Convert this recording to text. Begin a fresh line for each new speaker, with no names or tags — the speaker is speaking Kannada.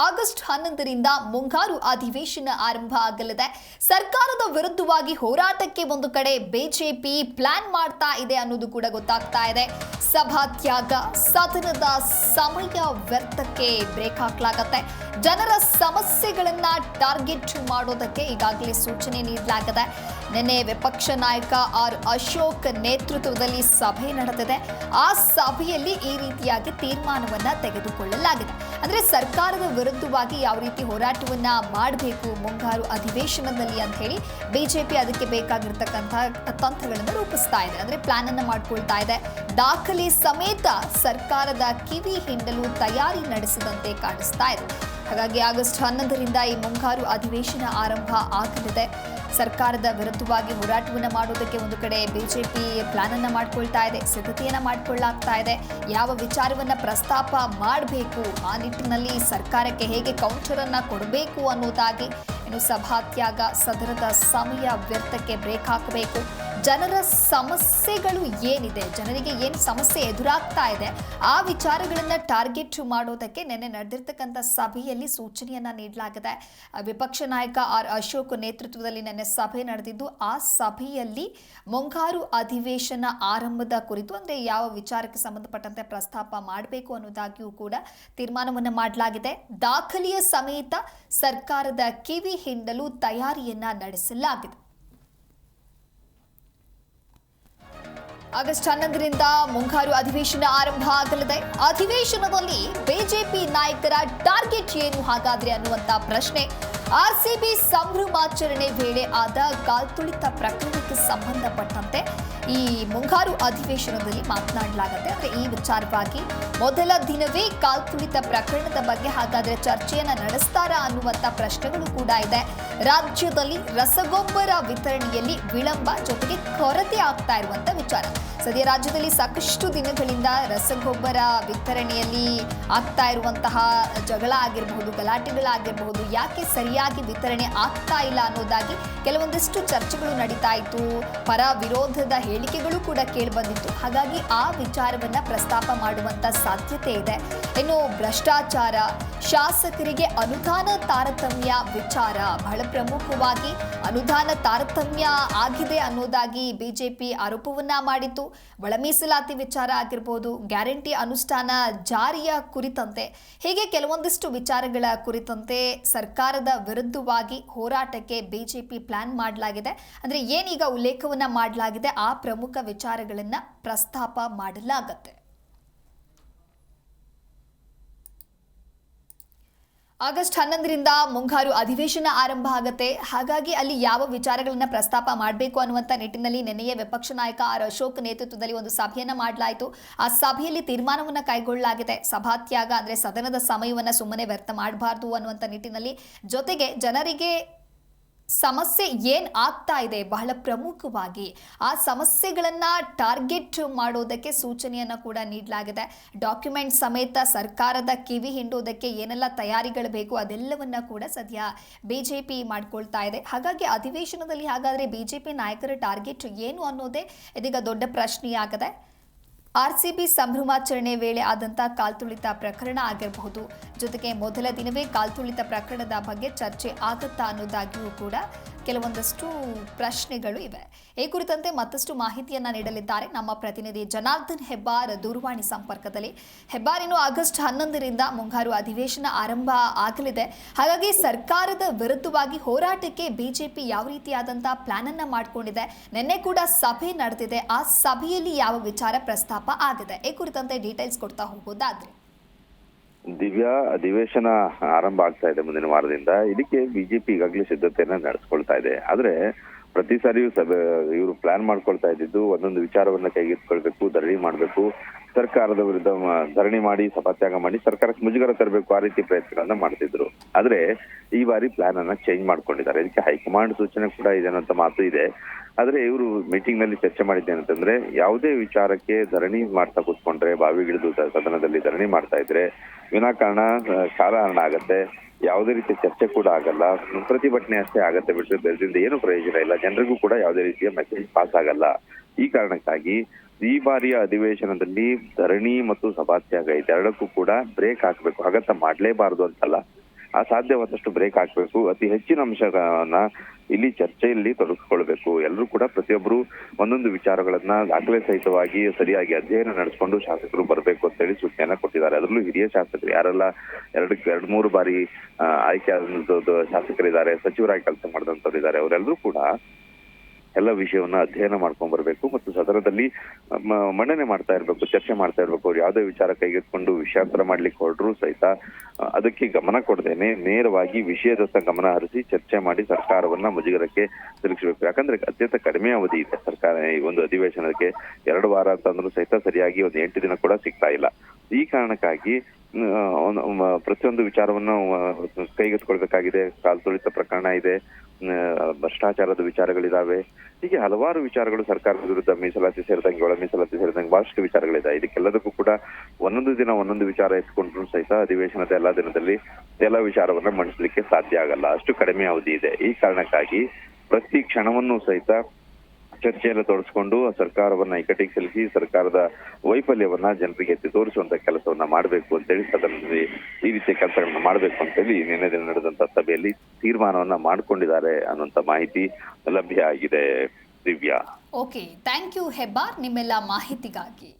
ಆಗಸ್ಟ್ 11ರಿಂದ ಮುಂಗಾರು ಅಧಿವೇಶನ ಆರಂಭ ಆಗಲಿದೆ. ಸರ್ಕಾರದ ವಿರುದ್ಧವಾಗಿ ಹೋರಾಟಕ್ಕೆ ಒಂದು ಕಡೆ ಬಿಜೆಪಿ ಪ್ಲಾನ್ ಮಾಡ್ತಾ ಇದೆ ಅನ್ನೋದು ಕೂಡ ಗೊತ್ತಾಗ್ತಾ ಇದೆ. ಸಭಾತ್ಯಾಗ, ಸದನದ ಸಮಯ ವ್ಯರ್ಥಕ್ಕೆ ಬ್ರೇಕ್ ಹಾಕಲಾಗುತ್ತೆ. ಜನರ ಸಮಸ್ಯೆಗಳನ್ನ ಟಾರ್ಗೆಟ್ ಮಾಡೋದಕ್ಕೆ ಈಗಾಗಲೇ ಸೂಚನೆ ನೀಡಲಾಗಿದೆ. ನಿನ್ನೆ ವಿಪಕ್ಷ ನಾಯಕ ಆರ್ ಅಶೋಕ್ ನೇತೃತ್ವದಲ್ಲಿ ಸಭೆ ನಡೆದಿದೆ. ಆ ಸಭೆಯಲ್ಲಿ ಈ ರೀತಿಯಾಗಿ ತೀರ್ಮಾನವನ್ನ ತೆಗೆದುಕೊಳ್ಳಲಾಗಿದೆ. ಅಂದ್ರೆ ಸರ್ಕಾರದ ವಿರುದ್ಧವಾಗಿ ಯಾವ ರೀತಿ ಹೋರಾಟವನ್ನ ಮಾಡಬೇಕು ಮುಂಗಾರು ಅಧಿವೇಶನದಲ್ಲಿ ಅಂತ ಹೇಳಿ ಬಿಜೆಪಿ ಅದಕ್ಕೆ ಬೇಕಾಗಿರ್ತಕ್ಕಂತಹ ತಂತ್ರಗಳನ್ನು ರೂಪಿಸ್ತಾ ಇದೆ. ಅಂದ್ರೆ ಪ್ಲಾನ್ ಅನ್ನ ಮಾಡ್ಕೊಳ್ತಾ ಇದೆ. ದಾಖಲೆ ಸಮೇತ ಸರ್ಕಾರದ ಕಿವಿ ಹಿಂಡಲು ತಯಾರಿ ನಡೆಸಿದಂತೆ ಕಾಣಿಸ್ತಾ ಇದೆ. ಹಾಗಾಗಿ ಆಗಸ್ಟ್ 11ರಿಂದ ಈ ಮುಂಗಾರು ಅಧಿವೇಶನ ಆರಂಭ ಆಗಲಿದೆ. ಸರ್ಕಾರದ ವಿರುದ್ಧವಾಗಿ ಹೋರಾಟವನ್ನು ಮಾಡೋದಕ್ಕೆ ಒಂದು ಕಡೆ ಬಿಜೆಪಿ ಪ್ಲಾನ್ ಅನ್ನ ಮಾಡ್ಕೊಳ್ತಾ ಇದೆ, ಸಿದ್ಧತೆಯನ್ನ ಮಾಡ್ಕೊಳ್ಳಾಗ್ತಾ ಇದೆ. ಯಾವ ವಿಚಾರವನ್ನ ಪ್ರಸ್ತಾಪ ಮಾಡಬೇಕು, ಆ ನಿಟ್ಟಿನಲ್ಲಿ ಸರ್ಕಾರಕ್ಕೆ ಹೇಗೆ ಕೌಂಟರ್ ಅನ್ನ ಕೊಡಬೇಕು ಅನ್ನೋದಾಗಿ, ಇನ್ನು ಸಭಾತ್ಯಾಗ, ಸದನದ ಸಮಯ ವ್ಯರ್ಥಕ್ಕೆ ಬ್ರೇಕ್ ಹಾಕಬೇಕು. ಜನರ ಸಮಸ್ಯೆಗಳು ಏನಿದೆ, ಜನರಿಗೆ ಏನು ಸಮಸ್ಯೆ ಎದುರಾಗ್ತಾ ಇದೆ, ಆ ವಿಚಾರಗಳನ್ನ ಟಾರ್ಗೆಟ್ ಮಾಡೋದಕ್ಕೆ ನಿನ್ನೆ ನಡೆದಿರ್ತಕ್ಕಂಥ ಸಭೆಯಲ್ಲಿ ಸೂಚನೆಯನ್ನ ನೀಡಲಾಗಿದೆ. ವಿಪಕ್ಷ ನಾಯಕ ಆರ್ ಅಶೋಕ್ ನೇತೃತ್ವದಲ್ಲಿ ನಿನ್ನೆ ಸಭೆ ನಡೆದಿದ್ದು, ಆ ಸಭೆಯಲ್ಲಿ ಮುಂಗಾರು ಅಧಿವೇಶನ ಆರಂಭದ ಕುರಿತು ಅಂದ್ರೆ ಯಾವ ವಿಚಾರಕ್ಕೆ ಸಂಬಂಧಪಟ್ಟಂತೆ ಪ್ರಸ್ತಾಪ ಮಾಡಬೇಕು ಅನ್ನೋದಾಗಿಯೂ ಕೂಡ ತೀರ್ಮಾನವನ್ನು ಮಾಡಲಾಗಿದೆ. ದಾಖಲೆಯ ಸಮೇತ ಸರ್ಕಾರದ ಕಿವಿ ಹಿಂಡಲು ತಯಾರಿಯನ್ನ ನಡೆಸಲಾಗಿದೆ. ಆಗಸ್ಟ್ 11ರಿಂದ ಮುಂಗಾರು ಅಧಿವೇಶನ ಆರಂಭ ಆಗಲಿದೆ. ಅಧಿವೇಶನದಲ್ಲಿ ಬಿಜೆಪಿ ನಾಯಕರ ಟಾರ್ಗೆಟ್ ಏನು ಹಾಗಾದ್ರೆ ಅನ್ನುವಂತ ಪ್ರಶ್ನೆ. ಆರ್ಸಿಬಿ ಸಂಭ್ರಮಾಚರಣೆ ವೇಳೆ ಆದ ಕಾಲ್ತುಳಿತ ಪ್ರಕರಣಕ್ಕೆ ಸಂಬಂಧಪಟ್ಟಂತೆ ಈ ಮುಂಗಾರು ಅಧಿವೇಶನದಲ್ಲಿ ಮಾತನಾಡಲಾಗುತ್ತೆ. ಅಂದ್ರೆ ಈ ವಿಚಾರವಾಗಿ ಮೊದಲ ದಿನವೇ ಕಾಲ್ತುಳಿತ ಪ್ರಕರಣದ ಬಗ್ಗೆ ಹಾಗಾದ್ರೆ ಚರ್ಚೆಯನ್ನ ನಡೆಸ್ತಾರಾ ಅನ್ನುವಂತ ಪ್ರಶ್ನೆಗಳು ಕೂಡ ಇದೆ. ರಾಜ್ಯದಲ್ಲಿ ರಸಗೊಬ್ಬರ ವಿತರಣೆಯಲ್ಲಿ ವಿಳಂಬ, ಜೊತೆಗೆ ಕೊರತೆ ಆಗ್ತಾ ಇರುವಂತ ವಿಚಾರ. ಸದ್ಯ ರಾಜ್ಯದಲ್ಲಿ ಸಾಕಷ್ಟು ದಿನಗಳಿಂದ ರಸಗೊಬ್ಬರ ವಿತರಣೆಯಲ್ಲಿ ಆಗ್ತಾ ಇರುವಂತಹ ಜಗಳ ಆಗಿರಬಹುದು, ಗಲಾಟೆಗಳಾಗಿರಬಹುದು, ಯಾಕೆ ಸರಿಯಾಗಿ ವಿತರಣೆ ಆಗ್ತಾ ಇಲ್ಲ ಅನ್ನೋದಾಗಿ ಕೆಲವೊಂದಿಷ್ಟು ಚರ್ಚೆಗಳು ನಡೀತಾ ಇತ್ತು. ಪರ ವಿರೋಧದ ಹೇಳಿಕೆಗಳು ಕೂಡ ಕೇಳಿ ಬಂದಿತ್ತು. ಹಾಗಾಗಿ ಆ ವಿಚಾರವನ್ನ ಪ್ರಸ್ತಾಪ ಮಾಡುವಂತ ಸಾಧ್ಯತೆ ಇದೆ. ಇನ್ನು ಭ್ರಷ್ಟಾಚಾರ, ಶಾಸಕರಿಗೆ ಅನುದಾನ ತಾರತಮ್ಯ ವಿಚಾರ, ಬಹಳ ಪ್ರಮುಖವಾಗಿ ಅನುದಾನ ತಾರತಮ್ಯ ಆಗಿದೆ ಅನ್ನೋದಾಗಿ ಬಿಜೆಪಿ ಆರೋಪವನ್ನ ಮಾಡಿತ್ತು. ಒಳ ಮೀಸಲಾತಿ ವಿಚಾರ ಆಗಿರ್ಬೋದು, ಗ್ಯಾರಂಟಿ ಅನುಷ್ಠಾನ ಜಾರಿಯ ಕುರಿತಂತೆ, ಹೀಗೆ ಕೆಲವೊಂದಿಷ್ಟು ವಿಚಾರಗಳ ಕುರಿತಂತೆ ಸರ್ಕಾರದ ವಿರುದ್ಧವಾಗಿ ಹೋರಾಟಕ್ಕೆ ಬಿಜೆಪಿ ಪ್ಲಾನ್ ಮಾಡಲಾಗಿದೆ. ಅಂದ್ರೆ ಏನೀಗ ಉಲ್ಲೇಖವನ್ನ ಮಾಡಲಾಗಿದೆ, ಆ ಪ್ರಮುಖ ವಿಚಾರಗಳನ್ನ ಪ್ರಸ್ತಾಪ ಮಾಡಲಾಗುತ್ತೆ. ಆಗಸ್ಟ್ 11ರಿಂದ ಮುಂಗಾರು ಅಧಿವೇಶನ ಆರಂಭ ಆಗುತ್ತೆ. ಹಾಗಾಗಿ ಅಲ್ಲಿ ಯಾವ ವಿಚಾರಗಳನ್ನ ಪ್ರಸ್ತಾಪ ಮಾಡಬೇಕು ಅನ್ನುವಂಥ ನಿಟ್ಟಿನಲ್ಲಿ ನಿನ್ನೆಯೇ ವಿಪಕ್ಷ ನಾಯಕ ಆರ್ ಅಶೋಕ್ ನೇತೃತ್ವದಲ್ಲಿ ಒಂದು ಸಭೆಯನ್ನ ಮಾಡಲಾಯಿತು. ಆ ಸಭೆಯಲ್ಲಿ ತೀರ್ಮಾನವನ್ನ ಕೈಗೊಳ್ಳಲಾಗಿದೆ. ಸಭಾತ್ಯಾಗ ಅಂದ್ರೆ ಸದನದ ಸಮಯವನ್ನ ಸುಮ್ಮನೆ ವ್ಯರ್ಥ ಮಾಡಬಾರ್ದು ಅನ್ನುವಂಥ ನಿಟ್ಟಿನಲ್ಲಿ, ಜೊತೆಗೆ ಜನರಿಗೆ ಸಮಸ್ಯೆ ಏನ್ ಆಗ್ತಾ ಇದೆ ಬಹಳ ಪ್ರಮುಖವಾಗಿ ಆ ಸಮಸ್ಯೆಗಳನ್ನ ಟಾರ್ಗೆಟ್ ಮಾಡೋದಕ್ಕೆ ಸೂಚನೆಯನ್ನ ಕೂಡ ನೀಡಲಾಗಿದೆ. ಡಾಕ್ಯುಮೆಂಟ್ ಸಮೇತ ಸರ್ಕಾರದ ಕಿವಿ ಹಿಂಡೋದಕ್ಕೆ ಏನೆಲ್ಲ ತಯಾರಿಗಳು ಬೇಕು ಅದೆಲ್ಲವನ್ನ ಕೂಡ ಸದ್ಯ ಬಿಜೆಪಿ ಮಾಡ್ಕೊಳ್ತಾ ಇದೆ. ಹಾಗಾಗಿ ಅಧಿವೇಶನದಲ್ಲಿ ಹಾಗಾದ್ರೆ ಬಿಜೆಪಿ ನಾಯಕರ ಟಾರ್ಗೆಟ್ ಏನು ಅನ್ನೋದೇ ಇದೀಗ ದೊಡ್ಡ ಪ್ರಶ್ನೆಯಾಗಿದೆ. ಆರ್ಸಿಬಿ ಸಂಭ್ರಮಾಚರಣೆ ವೇಳೆ ಆದಂಥ ಕಾಲ್ತುಳಿತ ಪ್ರಕರಣ ಆಗಿರಬಹುದು, ಜೊತೆಗೆ ಮೊದಲ ದಿನವೇ ಕಾಲ್ತುಳಿತ ಪ್ರಕರಣದ ಬಗ್ಗೆ ಚರ್ಚೆ ಆಗುತ್ತಾ ಅನ್ನೋದಾಗಿಯೂ ಕೂಡ ಕೆಲವೊಂದಷ್ಟು ಪ್ರಶ್ನೆಗಳು ಇವೆ. ಈ ಕುರಿತಂತೆ ಮತ್ತಷ್ಟು ಮಾಹಿತಿಯನ್ನ ನೀಡಲಿದ್ದಾರೆ ನಮ್ಮ ಪ್ರತಿನಿಧಿ ಜನಾರ್ದನ್ ಹೆಬ್ಬಾರ್ ದೂರವಾಣಿ ಸಂಪರ್ಕದಲ್ಲಿ. ಹೆಬ್ಬಾರ್, ಇನ್ನು ಆಗಸ್ಟ್ 11ರಿಂದ ಮುಂಗಾರು ಅಧಿವೇಶನ ಆರಂಭ ಆಗಲಿದೆ. ಹಾಗಾಗಿ ಸರ್ಕಾರದ ವಿರುದ್ಧವಾಗಿ ಹೋರಾಟಕ್ಕೆ ಬಿಜೆಪಿ ಯಾವ ರೀತಿಯಾದಂತಹ ಪ್ಲಾನ್ ಅನ್ನ ಮಾಡಿಕೊಂಡಿದೆ, ನಿನ್ನೆ ಕೂಡ ಸಭೆ ನಡೆದಿದೆ. ಆ ಸಭೆಯಲ್ಲಿ ಯಾವ ವಿಚಾರ ಪ್ರಸ್ತಾಪ ಆಗಿದೆ, ಈ ಕುರಿತಂತೆ ಡೀಟೇಲ್ಸ್ ಕೊಡ್ತಾ ಹೋಗೋದಾದ್ರೆ.
ದಿವ್ಯಾ, ಅಧಿವೇಶನ ಆರಂಭ ಆಗ್ತಾ ಇದೆ ಮುಂದಿನ ವಾರದಿಂದ. ಇದಕ್ಕೆ ಬಿಜೆಪಿ ಈಗಾಗಲೇ ಸಿದ್ಧತೆಯನ್ನ ನಡೆಸ್ಕೊಳ್ತಾ ಇದೆ. ಆದ್ರೆ ಪ್ರತಿ ಸಾರಿಯೂ ಇವರು ಪ್ಲಾನ್ ಮಾಡ್ಕೊಳ್ತಾ ಇದ್ದಿದ್ದು ಒಂದೊಂದು ವಿಚಾರವನ್ನ ಕೈಗೆತ್ತಿಕೊಳ್ಬೇಕು, ಧರಣಿ ಮಾಡ್ಬೇಕು, ಸರ್ಕಾರದ ವಿರುದ್ಧ ಧರಣಿ ಮಾಡಿ, ಸಭಾತ್ಯಾಗ ಮಾಡಿ ಸರ್ಕಾರಕ್ಕೆ ಮುಜುಗರ ತರಬೇಕು, ಆ ರೀತಿ ಪ್ರಯತ್ನಗಳನ್ನ ಮಾಡ್ತಿದ್ರು. ಆದ್ರೆ ಈ ಬಾರಿ ಪ್ಲಾನ್ ಅನ್ನ ಚೇಂಜ್ ಮಾಡ್ಕೊಂಡಿದ್ದಾರೆ. ಇದಕ್ಕೆ ಹೈಕಮಾಂಡ್ ಸೂಚನೆ ಕೂಡ ಇದೆ ಅನ್ನೋ ಮಾತು ಇದೆ. ಆದ್ರೆ ಇವರು ಮೀಟಿಂಗ್ ನಲ್ಲಿ ಚರ್ಚೆ ಮಾಡಿದ್ದೇನಂತಂದ್ರೆ, ಯಾವುದೇ ವಿಚಾರಕ್ಕೆ ಧರಣಿ ಮಾಡ್ತಾ ಕೂತ್ಕೊಂಡ್ರೆ, ಬಾವಿಗಿಳಿದು ಸದನದಲ್ಲಿ ಧರಣಿ ಮಾಡ್ತಾ ಇದ್ರೆ ವಿನಾಕಾರಣ ಕಾಲಹರಣ ಆಗತ್ತೆ, ಯಾವುದೇ ರೀತಿಯ ಚರ್ಚೆ ಕೂಡ ಆಗಲ್ಲ, ಪ್ರತಿಭಟನೆ ಅಷ್ಟೇ ಆಗತ್ತೆ ಬಿಟ್ಟರೆ ಬೆಳೆದಿಂದ ಏನು ಪ್ರಯೋಜನ ಇಲ್ಲ, ಜನರಿಗೂ ಕೂಡ ಯಾವುದೇ ರೀತಿಯ ಮೆಸೇಜ್ ಪಾಸ್ ಆಗಲ್ಲ. ಈ ಕಾರಣಕ್ಕಾಗಿ ಈ ಬಾರಿಯ ಅಧಿವೇಶನದಲ್ಲಿ ಧರಣಿ ಮತ್ತು ಸಭಾತ್ಯಾಗ ಇದೆರಡಕ್ಕೂ ಕೂಡ ಬ್ರೇಕ್ ಹಾಕಬೇಕು. ಅಗತ್ಯ ಮಾಡ್ಲೇಬಾರದು ಅಂತಲ್ಲ, ಆ ಸಾಧ್ಯವಾದಷ್ಟು ಬ್ರೇಕ್ ಹಾಕ್ಬೇಕು. ಅತಿ ಹೆಚ್ಚಿನ ಅಂಶಗಳನ್ನ ಇಲ್ಲಿ ಚರ್ಚೆಯಲ್ಲಿ ತೊಡಗಿಸ್ಕೊಳ್ಬೇಕು. ಎಲ್ಲರೂ ಕೂಡ ಪ್ರತಿಯೊಬ್ಬರು ಒಂದೊಂದು ವಿಚಾರಗಳನ್ನ ದಾಖಲೆ ಸಹಿತವಾಗಿ ಸರಿಯಾಗಿ ಅಧ್ಯಯನ ನಡೆಸಿಕೊಂಡು ಶಾಸಕರು ಬರಬೇಕು ಅಂತ ಹೇಳಿ ಸೂಚನೆಯನ್ನ ಕೊಟ್ಟಿದ್ದಾರೆ. ಅದರಲ್ಲೂ ಹಿರಿಯ ಶಾಸಕರು ಯಾರೆಲ್ಲ ಎರಡು ಮೂರು ಬಾರಿ ಆಯ್ಕೆ ಆದಂತದ್ದು ಶಾಸಕರಿದ್ದಾರೆ, ಸಚಿವರಾಗಿ ಕೆಲಸ ಮಾಡಿದಂತವ್ರು ಇದ್ದಾರೆ, ಅವರೆಲ್ಲರೂ ಕೂಡ ಎಲ್ಲ ವಿಷಯವನ್ನ ಅಧ್ಯಯನ ಮಾಡ್ಕೊಂಡ್ ಬರ್ಬೇಕು ಮತ್ತು ಸದನದಲ್ಲಿ ಮಂಡನೆ ಮಾಡ್ತಾ ಇರ್ಬೇಕು, ಚರ್ಚೆ ಮಾಡ್ತಾ ಇರ್ಬೇಕು. ಅವ್ರು ಯಾವುದೇ ವಿಚಾರ ಕೈಗೆತ್ಕೊಂಡು ವಿಷಯಾಂತರ ಮಾಡ್ಲಿಕ್ಕೆ ಹೊರಡ್ರು ಸಹಿತ ಅದಕ್ಕೆ ಗಮನ ಕೊಡದೇನೆ ನೇರವಾಗಿ ವಿಷಯದತ್ತ ಗಮನ ಹರಿಸಿ ಚರ್ಚೆ ಮಾಡಿ ಸರ್ಕಾರವನ್ನ ಮುಜುಗರಕ್ಕೆ ಸಿಲುಕಿಸಬೇಕು. ಯಾಕಂದ್ರೆ ಅತ್ಯಂತ ಕಡಿಮೆ ಅವಧಿ ಇದೆ ಸರ್ಕಾರ ಈ ಒಂದು ಅಧಿವೇಶನಕ್ಕೆ. 2 ವಾರ ಅಂತಂದ್ರೂ ಸಹಿತ ಸರಿಯಾಗಿ ಒಂದು 8 ದಿನ ಕೂಡ ಸಿಗ್ತಾ ಇಲ್ಲ. ಈ ಕಾರಣಕ್ಕಾಗಿ ಪ್ರತಿಯೊಂದು ವಿಚಾರವನ್ನು ಕೈಗೆತ್ತಿಕೊಳ್ಬೇಕಾಗಿದೆ. ಕಾಲ್ತುಳಿತ ಪ್ರಕರಣ ಇದೆ, ಭ್ರಷ್ಟಾಚಾರದ ವಿಚಾರಗಳಿದಾವೆ, ಹೀಗೆ ಹಲವಾರು ವಿಚಾರಗಳು ಸರ್ಕಾರದ ವಿರುದ್ಧ ಮೀಸಲಾತಿ ಸೇರಿದಂಗೆ, ಒಳ ಮೀಸಲಾತಿ ಸೇರಿದಂಗೆ ಬಹಳಷ್ಟು ವಿಚಾರಗಳಿದೆ. ಇದಕ್ಕೆಲ್ಲದಕ್ಕೂ ಕೂಡ ಒಂದೊಂದು ದಿನ ಒಂದೊಂದು ವಿಚಾರ ಎತ್ಕೊಂಡ್ರು ಸಹಿತ ಅಧಿವೇಶನದ ಎಲ್ಲಾ ದಿನದಲ್ಲಿ ಎಲ್ಲ ವಿಚಾರವನ್ನ ಮಂಡಿಸಲಿಕ್ಕೆ ಸಾಧ್ಯ ಆಗಲ್ಲ, ಅಷ್ಟು ಕಡಿಮೆ ಅವಧಿ ಇದೆ. ಈ ಕಾರಣಕ್ಕಾಗಿ ಪ್ರತಿ ಕ್ಷಣವನ್ನು ಸಹಿತ ಚರ್ಚೆಯನ್ನು ತೊಡಸ್ಕೊಂಡು ಸರ್ಕಾರವನ್ನ ಇಕ್ಕಟ್ಟಿಗೆ ಸಿಲುಕಿ ಸರ್ಕಾರದ ವೈಫಲ್ಯವನ್ನ ಜನರಿಗೆ ಎತ್ತಿ ತೋರಿಸುವಂತ ಕೆಲಸವನ್ನ ಮಾಡಬೇಕು ಅಂತೇಳಿ ಸದನದಲ್ಲಿ ಈ ರೀತಿಯ ಕೆಲಸಗಳನ್ನ ಮಾಡಬೇಕು ಅಂತೇಳಿ ನಿನ್ನೆ ದಿನ ನಡೆದಂತ ಸಭೆಯಲ್ಲಿ ತೀರ್ಮಾನವನ್ನ ಮಾಡ್ಕೊಂಡಿದ್ದಾರೆ ಅನ್ನುವಂತ ಮಾಹಿತಿ ಲಭ್ಯ ಆಗಿದೆ. Divya.
Okay, thank you Hebbar ನಿಮ್ಮೆಲ್ಲ ಮಾಹಿತಿಗಾಗಿ.